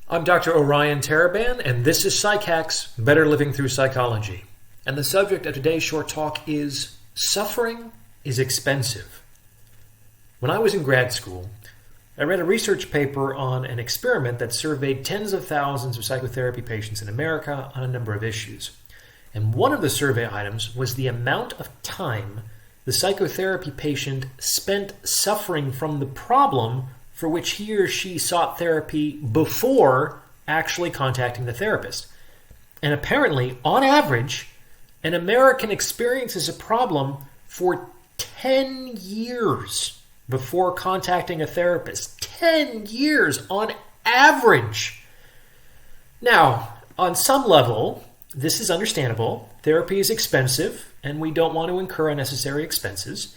I'm Dr. Orion Taraban, and this is Psychacks, Better Living Through Psychology. And the subject of today's short talk is suffering is expensive. When I was in grad school, I read a research paper on an experiment that surveyed tens of thousands of psychotherapy patients in America on a number of issues. And one of the survey items was the amount of time the psychotherapy patient spent suffering from the problem for which he or she sought therapy before actually contacting the therapist. And apparently, on average, an American experiences a problem for 10 years before contacting a therapist. 10 years on average. Now, on some level, this is understandable. Therapy is expensive, and we don't want to incur unnecessary expenses.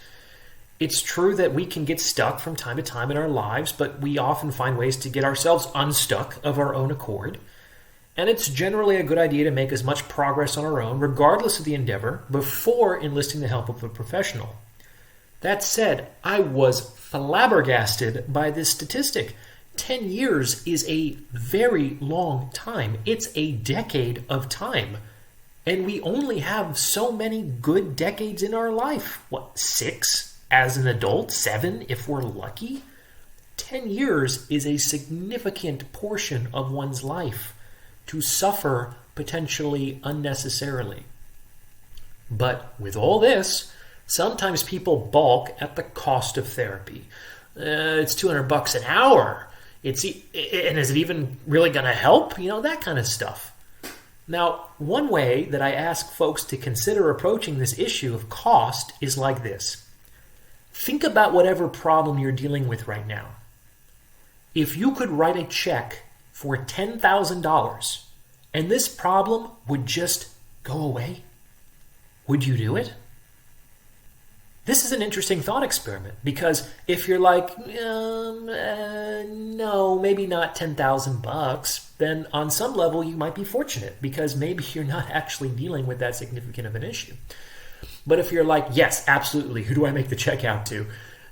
It's true that we can get stuck from time to time in our lives, but we often find ways to get ourselves unstuck of our own accord. And it's generally a good idea to make as much progress on our own, regardless of the endeavor, before enlisting the help of a professional. That said, I was flabbergasted by this statistic. 10 years is a very long time. It's a decade of time. And we only have so many good decades in our life. 6? As an adult, 7 if we're lucky. 10 years is a significant portion of one's life to suffer potentially unnecessarily. But with all this, sometimes people balk at the cost of therapy. It's $200 an hour. And is it even really going to help? That kind of stuff. Now, one way that I ask folks to consider approaching this issue of cost is like this. Think about whatever problem you're dealing with right now. If you could write a check for $10,000 and this problem would just go away, would you do it? This is an interesting thought experiment because if you're like, no, maybe not $10,000, then on some level you might be fortunate because maybe you're not actually dealing with that significant of an issue. But if you're like, yes, absolutely, who do I make the check out to?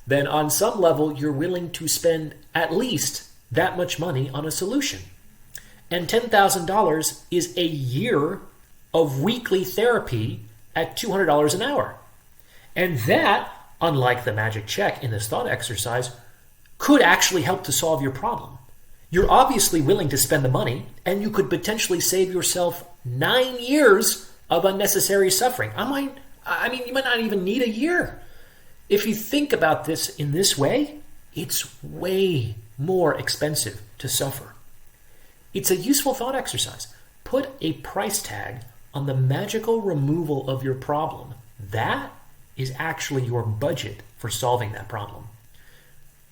Then on some level, you're willing to spend at least that much money on a solution. And $10,000 is a year of weekly therapy at $200 an hour. And that, unlike the magic check in this thought exercise, could actually help to solve your problem. You're obviously willing to spend the money, and you could potentially save yourself 9 years of unnecessary suffering. You might not even need a year. If you think about this in this way, it's way more expensive to suffer. It's a useful thought exercise. Put a price tag on the magical removal of your problem. That is actually your budget for solving that problem.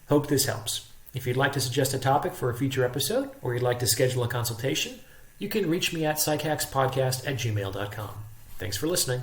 Hope this helps. If you'd like to suggest a topic for a future episode, or you'd like to schedule a consultation, you can reach me at psychackspodcast@gmail.com. Thanks for listening.